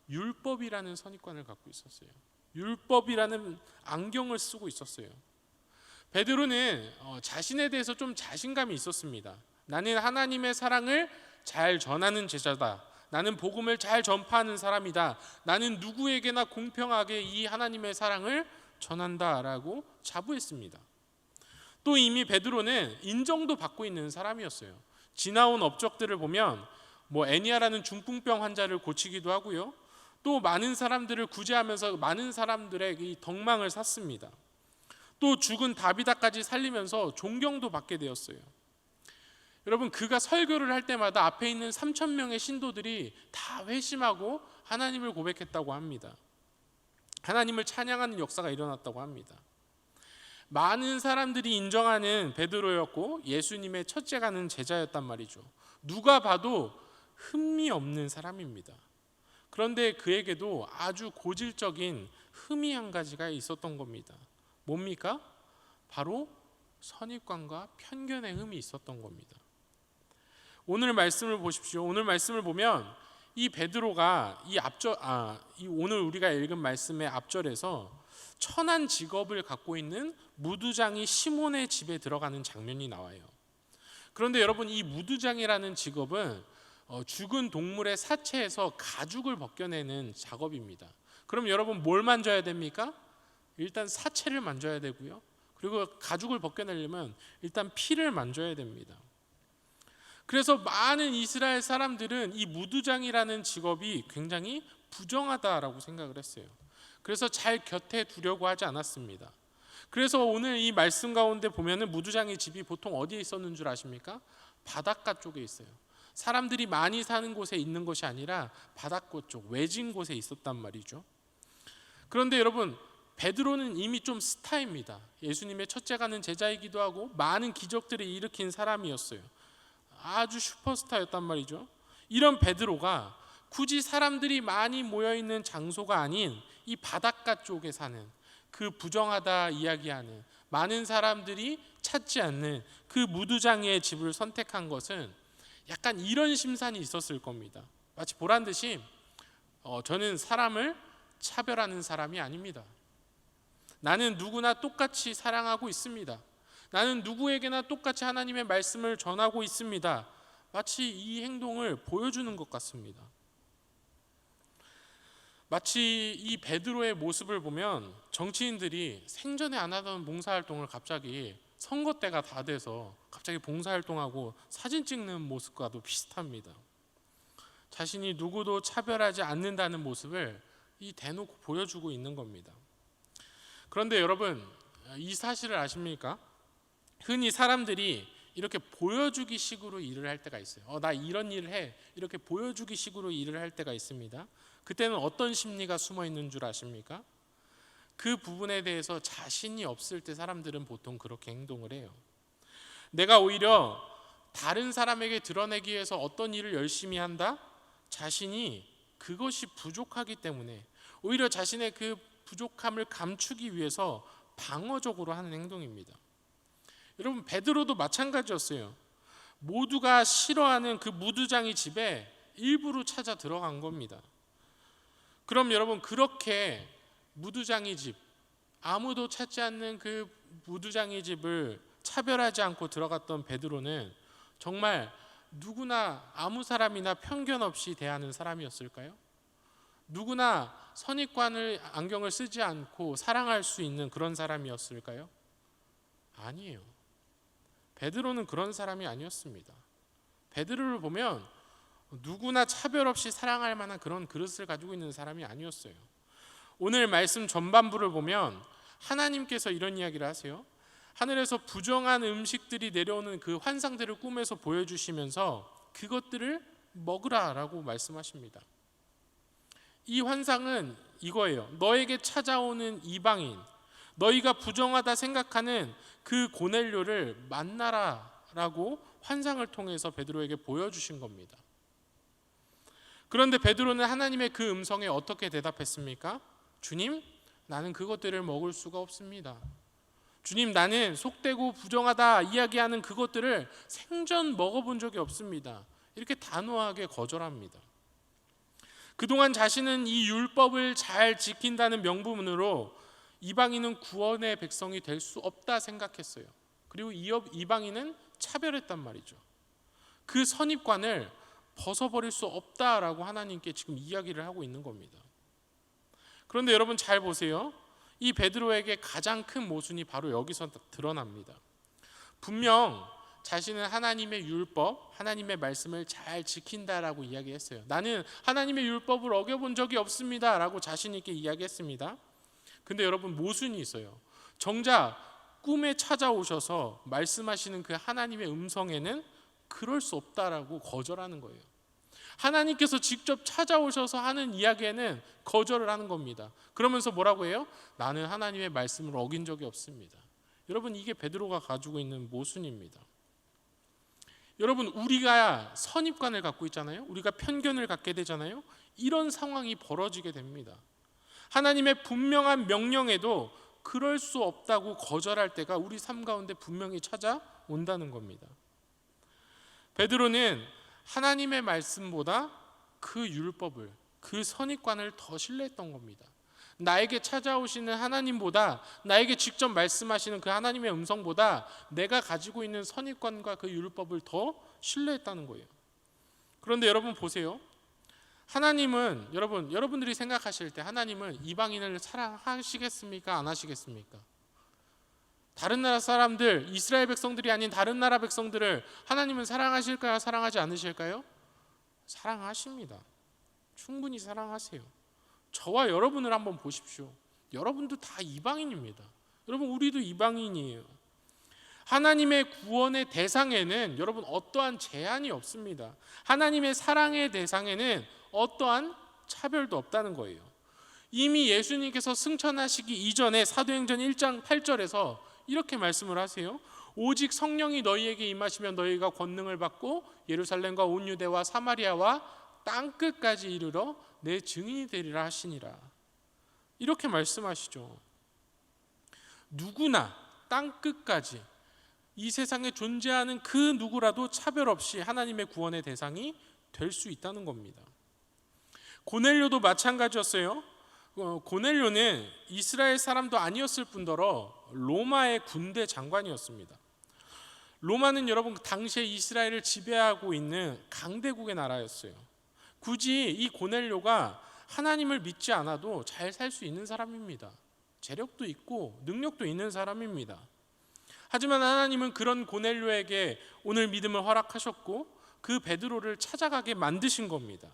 율법이라는 선입관을 갖고 있었어요. 율법이라는 안경을 쓰고 있었어요. 베드로는 자신에 대해서 좀 자신감이 있었습니다. 나는 하나님의 사랑을 잘 전하는 제자다. 나는 복음을 잘 전파하는 사람이다. 나는 누구에게나 공평하게 이 하나님의 사랑을 전한다라고 자부했습니다. 또 이미 베드로는 인정도 받고 있는 사람이었어요. 지나온 업적들을 보면 뭐 애니아라는 중풍병 환자를 고치기도 하고요, 또 많은 사람들을 구제하면서 많은 사람들의 이 덕망을 샀습니다. 또 죽은 다비다까지 살리면서 존경도 받게 되었어요. 여러분, 그가 설교를 할 때마다 앞에 있는 3,000명의 신도들이 다 회심하고 하나님을 고백했다고 합니다. 하나님을 찬양하는 역사가 일어났다고 합니다. 많은 사람들이 인정하는 베드로였고 예수님의 첫째가는 제자였단 말이죠. 누가 봐도 흠이 없는 사람입니다. 그런데 그에게도 아주 고질적인 흠이 한 가지가 있었던 겁니다. 뭡니까? 바로 선입관과 편견의 흠이 있었던 겁니다. 오늘 말씀을 보십시오. 오늘 말씀을 보면 이 베드로가 오늘 우리가 읽은 말씀의 앞절에서 천한 직업을 갖고 있는 무두장이 시몬의 집에 들어가는 장면이 나와요. 그런데 여러분, 이 무두장이라는 직업은 죽은 동물의 사체에서 가죽을 벗겨내는 작업입니다. 그럼 여러분, 뭘 만져야 됩니까? 일단 사체를 만져야 되고요, 그리고 가죽을 벗겨내려면 일단 피를 만져야 됩니다. 그래서 많은 이스라엘 사람들은 이 무두장이라는 직업이 굉장히 부정하다라고 생각을 했어요. 그래서 잘 곁에 두려고 하지 않았습니다. 그래서 오늘 이 말씀 가운데 보면은 무두장의 집이 보통 어디에 있었는 줄 아십니까? 바닷가 쪽에 있어요. 사람들이 많이 사는 곳에 있는 것이 아니라 바닷가 쪽, 외진 곳에 있었단 말이죠. 그런데 여러분, 베드로는 이미 좀 스타입니다. 예수님의 첫째가는 제자이기도 하고 많은 기적들을 일으킨 사람이었어요. 아주 슈퍼스타였단 말이죠. 이런 베드로가 굳이 사람들이 많이 모여있는 장소가 아닌 이 바닷가 쪽에 사는, 그 부정하다 이야기하는, 많은 사람들이 찾지 않는 그 무두장의 집을 선택한 것은 약간 이런 심산이 있었을 겁니다. 마치 보란듯이 저는 사람을 차별하는 사람이 아닙니다. 나는 누구나 똑같이 사랑하고 있습니다. 나는 누구에게나 똑같이 하나님의 말씀을 전하고 있습니다. 마치 이 행동을 보여주는 것 같습니다. 마치 이 베드로의 모습을 보면 정치인들이 생전에 안 하던 봉사활동을 갑자기 선거 때가 다 돼서 갑자기 봉사활동하고 사진 찍는 모습과도 비슷합니다. 자신이 누구도 차별하지 않는다는 모습을 이 대놓고 보여주고 있는 겁니다. 그런데 여러분, 이 사실을 아십니까? 흔히 사람들이 이렇게 보여주기 식으로 일을 할 때가 있어요. 나 이런 일을 해. 이렇게 보여주기 식으로 일을 할 때가 있습니다. 그때는 어떤 심리가 숨어 있는 줄 아십니까? 그 부분에 대해서 자신이 없을 때 사람들은 보통 그렇게 행동을 해요. 내가 오히려 다른 사람에게 드러내기 위해서 어떤 일을 열심히 한다? 자신이 그것이 부족하기 때문에 오히려 자신의 그 부족함을 감추기 위해서 방어적으로 하는 행동입니다. 여러분, 베드로도 마찬가지였어요. 모두가 싫어하는 그 무두장이 집에 일부러 찾아 들어간 겁니다. 그럼 여러분, 그렇게 무두장이 집, 아무도 찾지 않는 그 무두장이 집을 차별하지 않고 들어갔던 베드로는 정말 누구나 아무 사람이나 편견 없이 대하는 사람이었을까요? 누구나 선입관을 안경을 쓰지 않고 사랑할 수 있는 그런 사람이었을까요? 아니에요. 베드로는 그런 사람이 아니었습니다. 베드로를 보면 누구나 차별 없이 사랑할 만한 그런 그릇을 가지고 있는 사람이 아니었어요. 오늘 말씀 전반부를 보면 하나님께서 이런 이야기를 하세요. 하늘에서 부정한 음식들이 내려오는 그 환상들을 꿈에서 보여주시면서 그것들을 먹으라라고 말씀하십니다. 이 환상은 이거예요. 너에게 찾아오는 이방인, 너희가 부정하다 생각하는 그 고넬료를 만나라라고 환상을 통해서 베드로에게 보여주신 겁니다. 그런데 베드로는 하나님의 그 음성에 어떻게 대답했습니까? 주님, 나는 그것들을 먹을 수가 없습니다. 주님, 나는 속되고 부정하다 이야기하는 그것들을 생전 먹어본 적이 없습니다. 이렇게 단호하게 거절합니다. 그동안 자신은 이 율법을 잘 지킨다는 명분으로 이방인은 구원의 백성이 될 수 없다 생각했어요. 그리고 이방인은 차별했단 말이죠. 그 선입관을 벗어버릴 수 없다라고 하나님께 지금 이야기를 하고 있는 겁니다. 그런데 여러분 잘 보세요. 이 베드로에게 가장 큰 모순이 바로 여기서 드러납니다. 분명 자신은 하나님의 율법, 하나님의 말씀을 잘 지킨다라고 이야기했어요. 나는 하나님의 율법을 어겨본 적이 없습니다 라고 자신 있게 이야기했습니다. 근데 여러분 모순이 있어요. 정작 꿈에 찾아오셔서 말씀하시는 그 하나님의 음성에는 그럴 수 없다라고 거절하는 거예요. 하나님께서 직접 찾아오셔서 하는 이야기에는 거절을 하는 겁니다. 그러면서 뭐라고 해요? 나는 하나님의 말씀을 어긴 적이 없습니다. 여러분, 이게 베드로가 가지고 있는 모순입니다. 여러분, 우리가 선입관을 갖고 있잖아요. 우리가 편견을 갖게 되잖아요. 이런 상황이 벌어지게 됩니다. 하나님의 분명한 명령에도 그럴 수 없다고 거절할 때가 우리 삶 가운데 분명히 찾아온다는 겁니다. 베드로는 하나님의 말씀보다 그 율법을, 그 선입관을 더 신뢰했던 겁니다. 나에게 찾아오시는 하나님보다, 나에게 직접 말씀하시는 그 하나님의 음성보다 내가 가지고 있는 선입관과 그 율법을 더 신뢰했다는 거예요. 그런데 여러분 보세요. 하나님은 여러분들이 생각하실 때 하나님은 이방인을 사랑하시겠습니까? 안 하시겠습니까? 다른 나라 사람들, 이스라엘 백성들이 아닌 다른 나라 백성들을 하나님은 사랑하실까요? 사랑하지 않으실까요? 사랑하십니다. 충분히 사랑하세요. 저와 여러분을 한번 보십시오. 여러분도 다 이방인입니다. 여러분, 우리도 이방인이에요. 하나님의 구원의 대상에는 여러분 어떠한 제한이 없습니다. 하나님의 사랑의 대상에는 어떠한 차별도 없다는 거예요. 이미 예수님께서 승천하시기 이전에 사도행전 1장 8절에서 이렇게 말씀을 하세요. 오직 성령이 너희에게 임하시면 너희가 권능을 받고 예루살렘과 온 유대와 사마리아와 땅끝까지 이르러 내 증인이 되리라 하시니라. 이렇게 말씀하시죠. 누구나 땅끝까지 이 세상에 존재하는 그 누구라도 차별 없이 하나님의 구원의 대상이 될 수 있다는 겁니다. 고넬료도 마찬가지였어요. 고넬료는 이스라엘 사람도 아니었을 뿐더러 로마의 군대 장관이었습니다. 로마는 여러분 당시에 이스라엘을 지배하고 있는 강대국의 나라였어요. 굳이 이 고넬료가 하나님을 믿지 않아도 잘 살 수 있는 사람입니다. 재력도 있고 능력도 있는 사람입니다. 하지만 하나님은 그런 고넬료에게 오늘 믿음을 허락하셨고 그 베드로를 찾아가게 만드신 겁니다.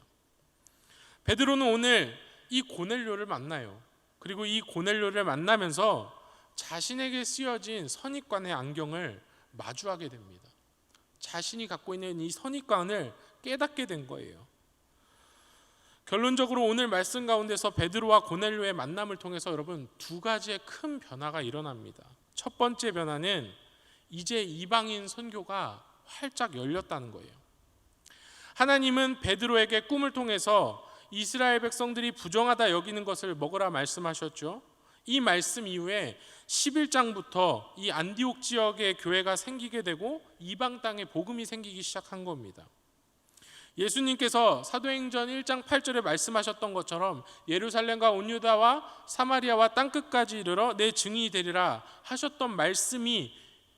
베드로는 오늘 이 고넬료를 만나요. 그리고 이 고넬료를 만나면서 자신에게 쓰여진 선입관의 안경을 마주하게 됩니다. 자신이 갖고 있는 이 선입관을 깨닫게 된 거예요. 결론적으로 오늘 말씀 가운데서 베드로와 고넬료의 만남을 통해서 여러분 두 가지의 큰 변화가 일어납니다. 첫 번째 변화는 이제 이방인 선교가 활짝 열렸다는 거예요. 하나님은 베드로에게 꿈을 통해서 이스라엘 백성들이 부정하다 여기는 것을 먹으라 말씀하셨죠. 이 말씀 이후에 11장부터 이 안디옥 지역에 교회가 생기게 되고 이방 땅에 복음이 생기기 시작한 겁니다. 예수님께서 사도행전 1장 8절에 말씀하셨던 것처럼 예루살렘과 온 유다와 사마리아와 땅끝까지 이르러 내 증인이 되리라 하셨던 말씀이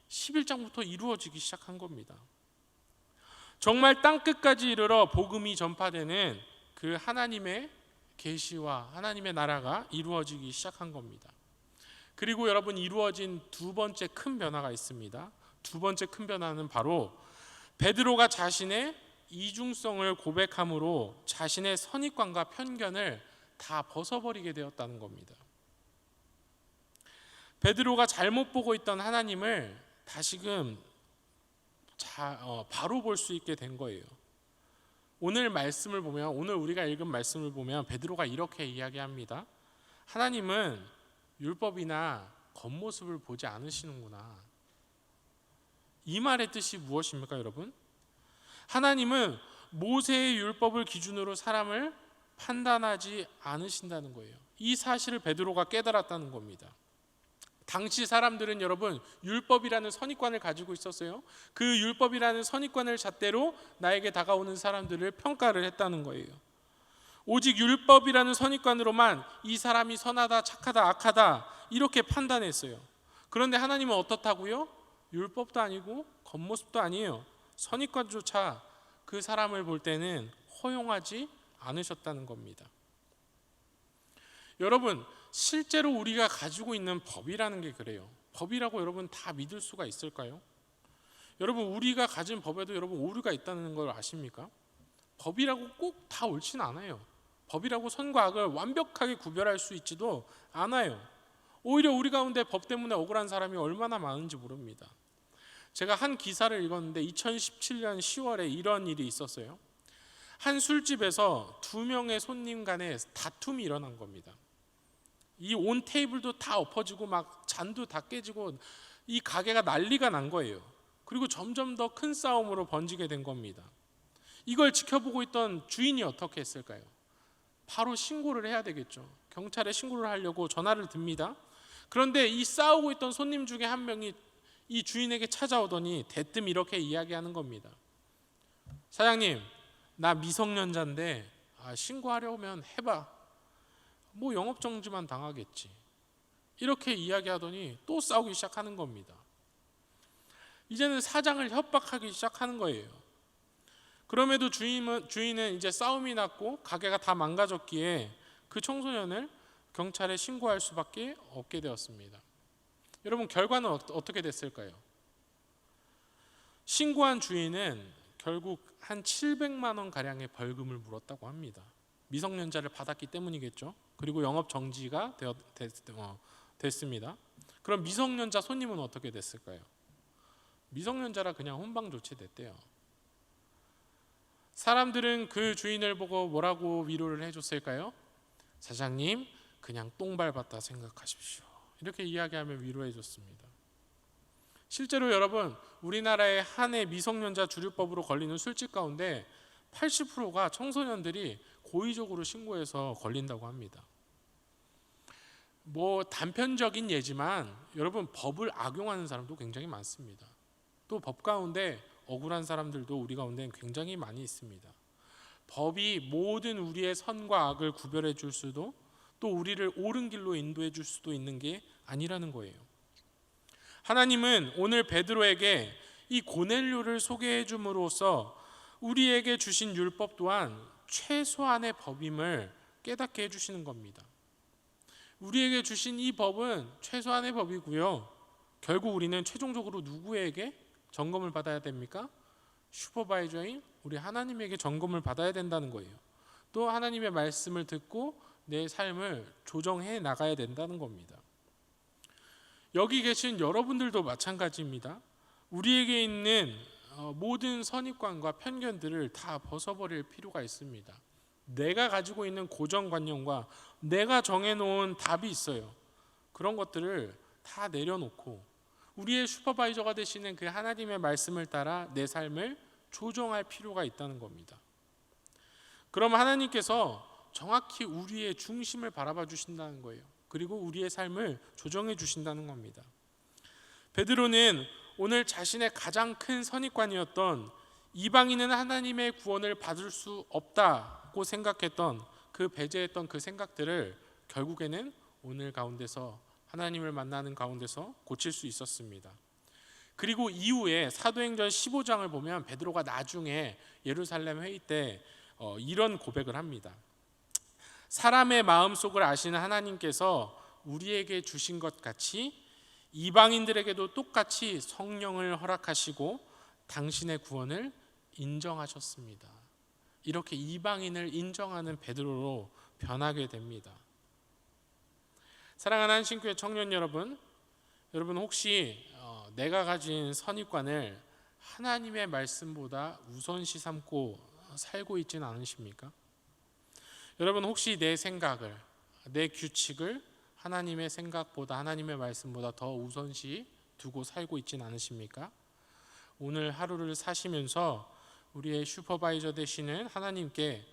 11장부터 이루어지기 시작한 겁니다. 정말 땅끝까지 이르러 복음이 전파되는 그 하나님의 계시와 하나님의 나라가 이루어지기 시작한 겁니다. 그리고 여러분 이루어진 두 번째 큰 변화가 있습니다. 두 번째 큰 변화는 바로 베드로가 자신의 이중성을 고백함으로 자신의 선입관과 편견을 다 벗어버리게 되었다는 겁니다. 베드로가 잘못 보고 있던 하나님을 다시금 바로 볼 수 있게 된 거예요. 오늘 말씀을 보면, 오늘 우리가 읽은 말씀을 보면 베드로가 이렇게 이야기합니다. 하나님은 율법이나 겉모습을 보지 않으시는구나. 이 말의 뜻이 무엇입니까, 여러분? 하나님은 모세의 율법을 기준으로 사람을 판단하지 않으신다는 거예요. 이 사실을 베드로가 깨달았다는 겁니다. 당시 사람들은 여러분 율법이라는 선입관을 가지고 있었어요. 그 율법이라는 선입관을 잣대로 나에게 다가오는 사람들을 평가를 했다는 거예요. 오직 율법이라는 선입관으로만 이 사람이 선하다, 착하다, 악하다 이렇게 판단했어요. 그런데 하나님은 어떻다고요? 율법도 아니고 겉모습도 아니에요. 선입관조차 그 사람을 볼 때는 허용하지 않으셨다는 겁니다. 여러분 실제로 우리가 가지고 있는 법이라는 게 그래요. 법이라고 여러분 다 믿을 수가 있을까요? 여러분 우리가 가진 법에도 여러분 오류가 있다는 걸 아십니까? 법이라고 꼭 다 옳지는 않아요. 법이라고 선과 악을 완벽하게 구별할 수 있지도 않아요. 오히려 우리 가운데 법 때문에 억울한 사람이 얼마나 많은지 모릅니다. 제가 한 기사를 읽었는데 2017년 10월에 이런 일이 있었어요. 한 술집에서 두 명의 손님 간에 다툼이 일어난 겁니다. 이 온 테이블도 다 엎어지고 막 잔도 다 깨지고 이 가게가 난리가 난 거예요. 그리고 점점 더 큰 싸움으로 번지게 된 겁니다. 이걸 지켜보고 있던 주인이 어떻게 했을까요? 바로 신고를 해야 되겠죠. 경찰에 신고를 하려고 전화를 듭니다. 그런데 이 싸우고 있던 손님 중에 한 명이 이 주인에게 찾아오더니 대뜸 이렇게 이야기하는 겁니다. 사장님, 나 미성년자인데 신고하려면 해봐. 뭐 영업정지만 당하겠지. 이렇게 이야기하더니 또 싸우기 시작하는 겁니다. 이제는 사장을 협박하기 시작하는 거예요. 그럼에도 주인은 이제 싸움이 났고 가게가 다 망가졌기에 그 청소년을 경찰에 신고할 수밖에 없게 되었습니다. 여러분 결과는 어떻게 됐을까요? 신고한 주인은 결국 한 700만 원 가량의 벌금을 물었다고 합니다. 미성년자를 받았기 때문이겠죠. 그리고 영업 정지가 됐습니다. 그럼 미성년자 손님은 어떻게 됐을까요? 미성년자라 그냥 훈방 조치됐대요. 사람들은 그 주인을 보고 뭐라고 위로를 해줬을까요? 사장님, 그냥 똥 밟았다 생각하십시오. 이렇게 이야기하며 위로해 줬습니다. 실제로 여러분 우리나라의 한 해 미성년자 주류법으로 걸리는 술집 가운데 80%가 청소년들이 고의적으로 신고해서 걸린다고 합니다. 뭐 단편적인 예지만 여러분 법을 악용하는 사람도 굉장히 많습니다. 또 법 가운데 억울한 사람들도 우리 가운데 굉장히 많이 있습니다. 법이 모든 우리의 선과 악을 구별해 줄 수도 또 우리를 옳은 길로 인도해 줄 수도 있는 게 아니라는 거예요. 하나님은 오늘 베드로에게 이 고넬료를 소개해 줌으로써 우리에게 주신 율법 또한 최소한의 법임을 깨닫게 해주시는 겁니다. 우리에게 주신 이 법은 최소한의 법이고요. 결국 우리는 최종적으로 누구에게 점검을 받아야 됩니까? 슈퍼바이저인 우리 하나님에게 점검을 받아야 된다는 거예요. 또 하나님의 말씀을 듣고 내 삶을 조정해 나가야 된다는 겁니다. 여기 계신 여러분들도 마찬가지입니다. 우리에게 있는 모든 선입관과 편견들을 다 벗어버릴 필요가 있습니다. 내가 가지고 있는 고정관념과 내가 정해놓은 답이 있어요. 그런 것들을 다 내려놓고 우리의 슈퍼바이저가 되시는 그 하나님의 말씀을 따라 내 삶을 조정할 필요가 있다는 겁니다. 그럼 하나님께서 정확히 우리의 중심을 바라봐 주신다는 거예요. 그리고 우리의 삶을 조정해 주신다는 겁니다. 베드로는 오늘 자신의 가장 큰 선입관이었던 이방인은 하나님의 구원을 받을 수 없다고 생각했던 그 배제했던 그 생각들을 결국에는 오늘 가운데서 하나님을 만나는 가운데서 고칠 수 있었습니다. 그리고 이후에 사도행전 15장을 보면 베드로가 나중에 예루살렘 회의 때 이런 고백을 합니다. 사람의 마음속을 아시는 하나님께서 우리에게 주신 것 같이 이방인들에게도 똑같이 성령을 허락하시고 당신의 구원을 인정하셨습니다. 이렇게 이방인을 인정하는 베드로로 변하게 됩니다. 사랑하는 한신교회 청년 여러분, 혹시 내가 가진 선입관을 하나님의 말씀보다 우선시 삼고 살고 있지는 않으십니까? 여러분 혹시 내 생각을, 내 규칙을 하나님의 생각보다, 하나님의 말씀보다 더 우선시 두고 살고 있지는 않으십니까? 오늘 하루를 사시면서 우리의 슈퍼바이저 되시는 하나님께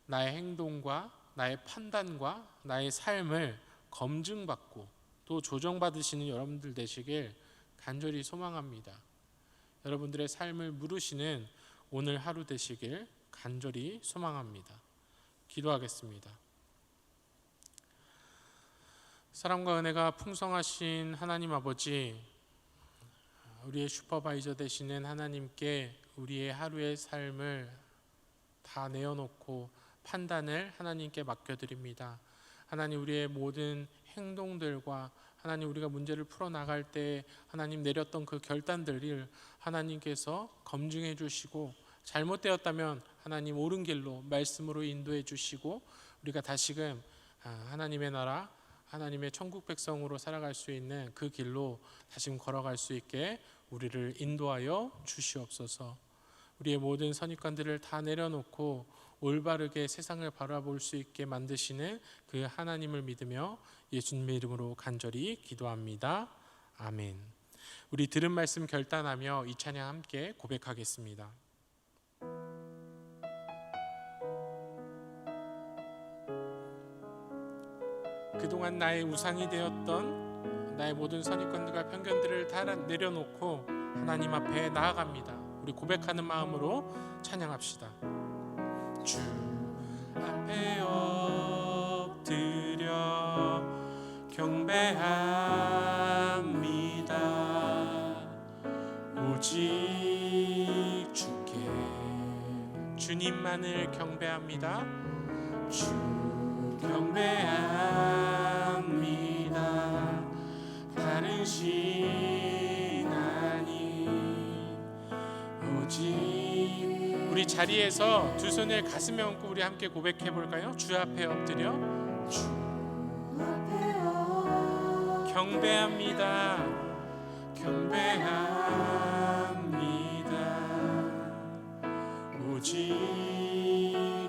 나의 행동과 나의 판단과 나의 삶을 검증받고 또 조정받으시는 여러분들 되시길 간절히 소망합니다. 여러분들의 삶을 물으시는 오늘 하루 되시길 간절히 소망합니다. 기도하겠습니다. 사랑과 은혜가 풍성하신 하나님 아버지, 우리의 슈퍼바이저 되시는 하나님께 우리의 하루의 삶을 다 내어놓고 판단을 하나님께 맡겨드립니다. 하나님, 우리의 모든 행동들과 하나님, 우리가 문제를 풀어나갈 때 하나님 내렸던 그 결단들을 하나님께서 검증해 주시고, 잘못되었다면 하나님 옳은 길로 말씀으로 인도해 주시고, 우리가 다시금 하나님의 나라, 하나님의 천국 백성으로 살아갈 수 있는 그 길로 다시금 걸어갈 수 있게 우리를 인도하여 주시옵소서. 우리의 모든 선입관들을 다 내려놓고 올바르게 세상을 바라볼 수 있게 만드시는 그 하나님을 믿으며 예수님의 이름으로 간절히 기도합니다. 아멘. 우리 들은 말씀 결단하며 이 찬양 함께 고백하겠습니다. 그동안 나의 우상이 되었던 나의 모든 선입관들과 편견들을 다 내려놓고 하나님 앞에 나아갑니다. 우리 고백하는 마음으로 찬양합시다. 주 앞에 엎드려 경배합니다. 오직 주께, 주님만을 경배합니다. 주 경배합니다. 다른 신 아닌 오직. 우리 자리에서 두 손을 가슴에 얹고 우리 함께 고백해 볼까요? 주 앞에 엎드려 주 앞에 경배합니다. 경배합니다. 오직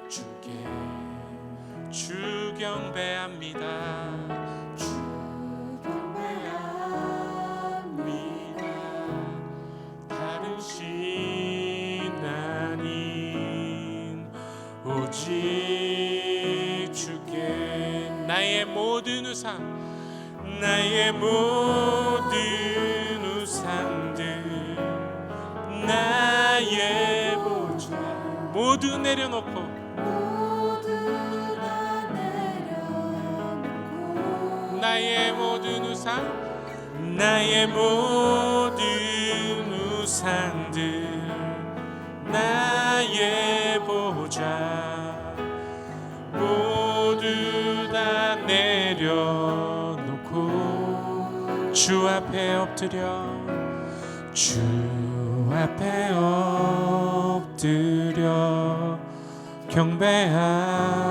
주께, 주 경배합니다. 주 경배합니다. 다른 신 아닌 오직 주께. 나의 모든 우상, 나의 모든 우상들, 나의 보좌 모두 내려놓고, 나의 모든 우상, 나의 모든 우상들, 나의 보좌 모두 다 내려놓고 주 주 앞에 엎드려 주 앞에 엎드려 경배합니다.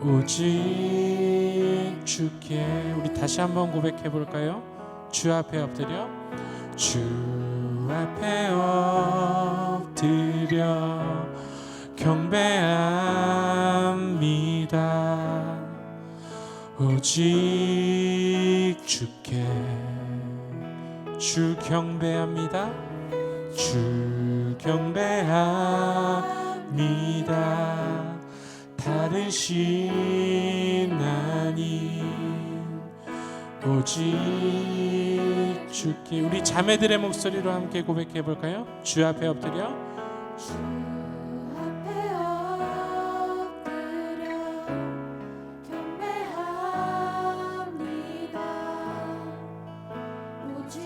오직 주께. 우리 다시 한번 고백해 볼까요? 주 앞에 엎드려 주 앞에 엎드려 경배합니다. 오직 주께. 주 경배합니다. 주 경배합니다. 다른 신 아님 오직 주께. 우리 자매들의 목소리로 함께 고백해 볼까요? 주 앞에 엎드려 주 앞에 엎드려 경배합니다. 오직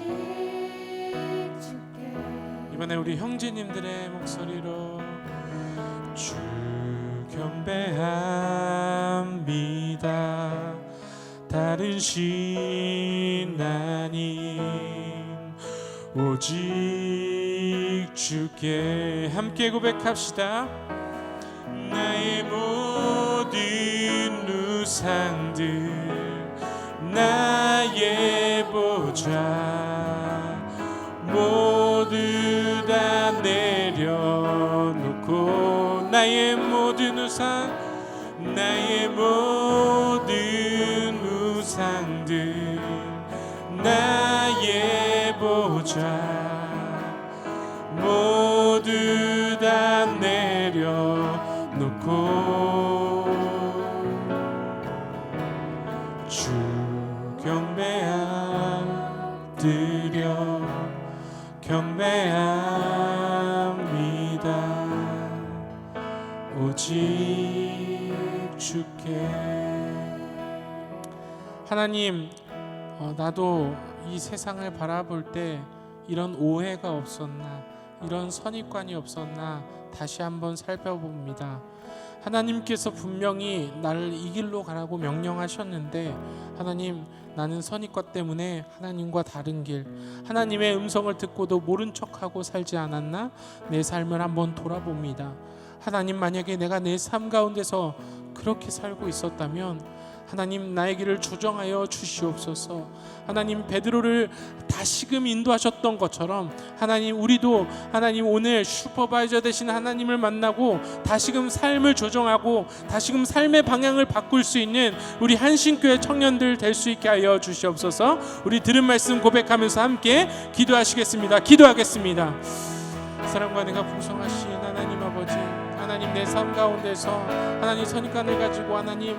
주께. 이번에 우리 형제님들의 목소리로 주 경배합니다. 다른 신 아님 오직 주께. 함께 고백합시다. 나의 모든 우상들 나의 보좌 모두 다 내려놓고 나의 모든 우상 나의 모든 우상들 나의 보좌 모두 다 내려놓고 주 경배드려 경배합니다. 오직 주께. 하나님, 나도 이 세상을 바라볼 때 이런 오해가 없었나, 이런 선입관이 없었나 다시 한번 살펴봅니다. 하나님께서 분명히 나를 이 길로 가라고 명령하셨는데 하나님, 나는 선입관 때문에 하나님과 다른 길, 하나님의 음성을 듣고도 모른 척하고 살지 않았나? 내 삶을 한번 돌아봅니다. 하나님, 만약에 내가 내 삶 가운데서 그렇게 살고 있었다면 하나님, 나의 길을 조정하여 주시옵소서. 하나님, 베드로를 다시금 인도하셨던 것처럼 하나님, 우리도 하나님 오늘 슈퍼바이저 되신 하나님을 만나고 다시금 삶을 조정하고 다시금 삶의 방향을 바꿀 수 있는 우리 한신교회 청년들 될 수 있게 하여 주시옵소서. 우리 들은 말씀 고백하면서 함께 기도하시겠습니다. 기도하겠습니다. 사랑과 내가 풍성하신 하나님 아버지, 하나님 내 삶 가운데서 하나님 선입관을 가지고 하나님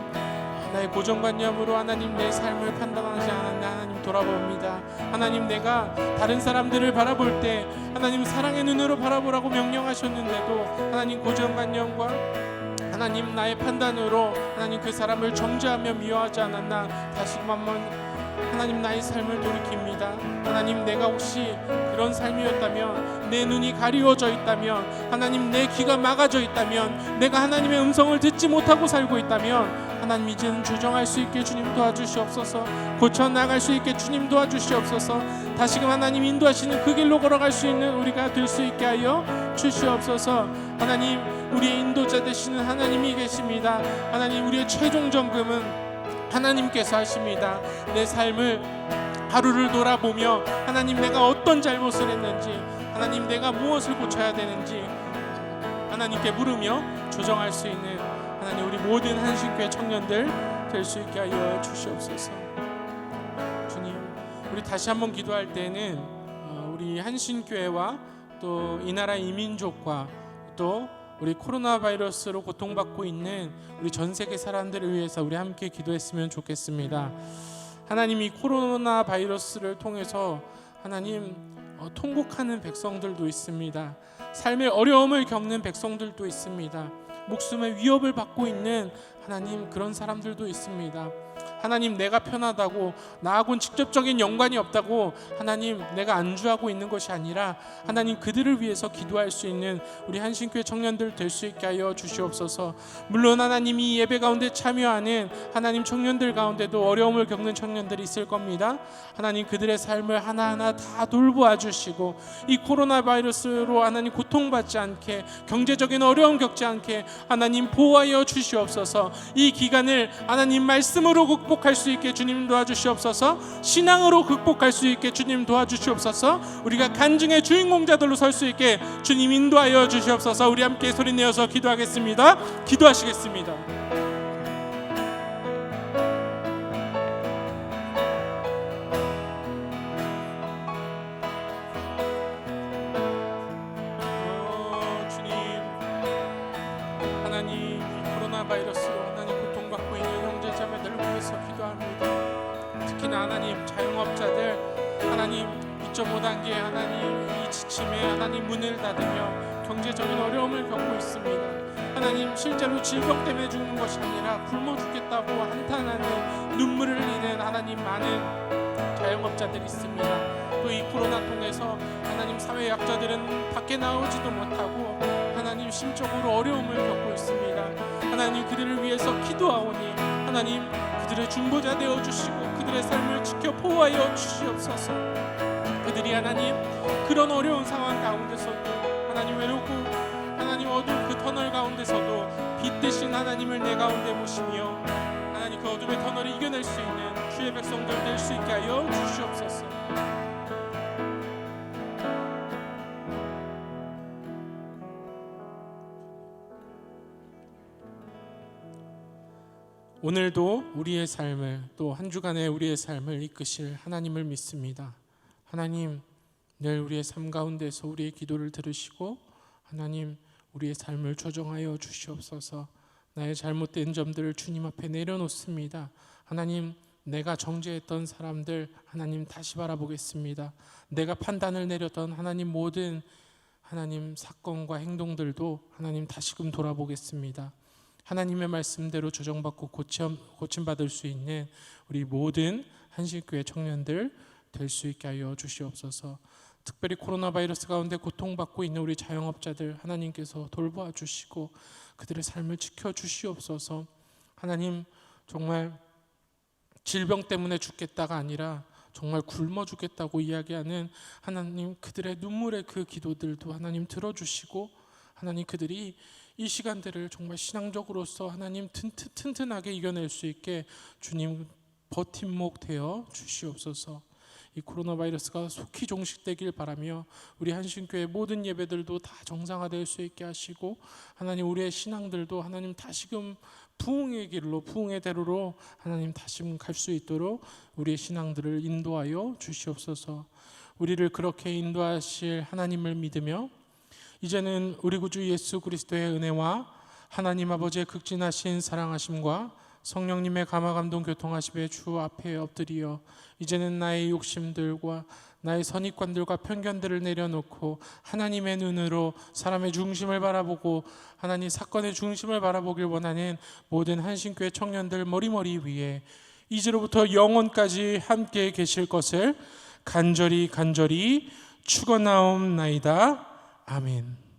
나의 고정관념으로 하나님 내 삶을 판단하지 않았나 하나님 돌아봅니다. 하나님, 내가 다른 사람들을 바라볼 때 하나님 사랑의 눈으로 바라보라고 명령하셨는데도 하나님 고정관념과 하나님 나의 판단으로 하나님 그 사람을 정죄하며 미워하지 않았나 다시금 한번 하나님 나의 삶을 돌이킵니다. 하나님, 내가 혹시 그런 삶이었다면, 내 눈이 가리워져 있다면, 하나님 내 귀가 막아져 있다면, 내가 하나님의 음성을 듣지 못하고 살고 있다면 하나님 이제는 조정할 수 있게 주님 도와주시옵소서. 고쳐나갈 수 있게 주님 도와주시옵소서. 다시금 하나님 인도하시는 그 길로 걸어갈 수 있는 우리가 될 수 있게 하여 주시옵소서. 하나님, 우리의 인도자 되시는 하나님이 계십니다. 하나님, 우리의 최종 점검은 하나님께서 하십니다. 내 삶을 하루를 돌아보며 하나님 내가 어떤 잘못을 했는지, 하나님 내가 무엇을 고쳐야 되는지 하나님께 물으며 조정할 수 있는 하나님 우리 모든 한신교회 청년들 될 수 있게 하여 주시옵소서. 주님, 우리 다시 한번 기도할 때는 우리 한신교회와 또 이 나라 이민족과 또 우리 코로나 바이러스로 고통받고 있는 우리 전 세계 사람들을 위해서 우리 함께 기도했으면 좋겠습니다. 하나님, 이 코로나 바이러스를 통해서 하나님 통곡하는 백성들도 있습니다. 삶의 어려움을 겪는 백성들도 있습니다. 목숨의 위협을 받고 있는 하나님 그런 사람들도 있습니다. 하나님 내가 편하다고, 나하고는 직접적인 연관이 없다고 하나님 내가 안주하고 있는 것이 아니라 하나님 그들을 위해서 기도할 수 있는 우리 한신교회 청년들 될 수 있게 하여 주시옵소서. 물론 하나님이 예배 가운데 참여하는 하나님 청년들 가운데도 어려움을 겪는 청년들이 있을 겁니다. 하나님 그들의 삶을 하나하나 다 돌보아 주시고 이 코로나 바이러스로 하나님 고통받지 않게, 경제적인 어려움 겪지 않게 하나님 보호하여 주시옵소서. 이 기간을 하나님 말씀으로 극복할 수 있게 주님 도와주시옵소서. 신앙으로 극복할 수 있게 주님 도와주시옵소서. 우리가 간증의 주인공자들로 설 수 있게 주님 인도하여 주시옵소서. 우리 함께 소리내어서 기도하겠습니다. 기도하시겠습니다. 하나님, 코로나 바이러스로 하나님 고통받고 있는 형제자매들을 위해서 기도합니다. 특히나 하나님 자영업자들, 하나님 2.5단계 하나님 이 지침에 하나님 문을 닫으며 경제적인 어려움을 겪고 있습니다. 하나님 실제로 질병 때문에 죽는 것이 아니라 굶어 죽겠다고 한탄하는 눈물을 흘리는 하나님 많은 자영업자들이 있습니다. 또 이 코로나 통해서 하나님 사회 약자들은 밖에 나오지도 못하고 하나님 심적으로 어려움을 겪고 있습니다. 하나님 그들을 위해서 기도하오니 하나님 그들의 중보자 되어 주시고 그들의 삶을 지켜 보호하여 주시옵소서. 그들이 하나님 그런 어려운 상황 가운데서도 하나님 외롭고 하나님 어두운 그 터널 가운데서도 빛 대신 하나님을 내 가운데 모시며 하나님 그 어둠의 터널을 이겨낼 수 있는 주의 백성들 될 수 있게 하여 주시옵소서. 오늘도 우리의 삶을, 또 한 주간의 우리의 삶을 이끄실 하나님을 믿습니다. 하나님, 늘 우리의 삶 가운데서 우리의 기도를 들으시고 하나님 우리의 삶을 조정하여 주시옵소서. 나의 잘못된 점들을 주님 앞에 내려놓습니다. 하나님, 내가 정죄했던 사람들 하나님 다시 바라보겠습니다. 내가 판단을 내렸던 하나님 모든 하나님 사건과 행동들도 하나님 다시금 돌아보겠습니다. 하나님의 말씀대로 조정받고 고침받을 수 있는 우리 모든 한신교회 청년들 될 수 있게 하여 주시옵소서. 특별히 코로나 바이러스 가운데 고통받고 있는 우리 자영업자들 하나님께서 돌보아 주시고 그들의 삶을 지켜 주시옵소서. 하나님, 정말 질병 때문에 죽겠다가 아니라 정말 굶어 죽겠다고 이야기하는 하나님 그들의 눈물의 그 기도들도 하나님 들어주시고 하나님 그들이 이 시간들을 정말 신앙적으로서 하나님 튼튼하게 이겨낼 수 있게 주님 버팀목 되어 주시옵소서. 이 코로나 바이러스가 속히 종식되길 바라며 우리 한신교회 모든 예배들도 다 정상화될 수 있게 하시고 하나님 우리의 신앙들도 하나님 다시금 부흥의 길로, 부흥의 대로로 하나님 다시금 갈 수 있도록 우리의 신앙들을 인도하여 주시옵소서. 우리를 그렇게 인도하실 하나님을 믿으며 이제는 우리 구주 예수 그리스도의 은혜와 하나님 아버지의 극진하신 사랑하심과 성령님의 감화감동 교통하심의 주 앞에 엎드리어 이제는 나의 욕심들과 나의 선입관들과 편견들을 내려놓고 하나님의 눈으로 사람의 중심을 바라보고 하나님 사건의 중심을 바라보길 원하는 모든 한신교회 청년들 머리머리 위에 이제로부터 영원까지 함께 계실 것을 간절히 축원하옵나이다. 아멘.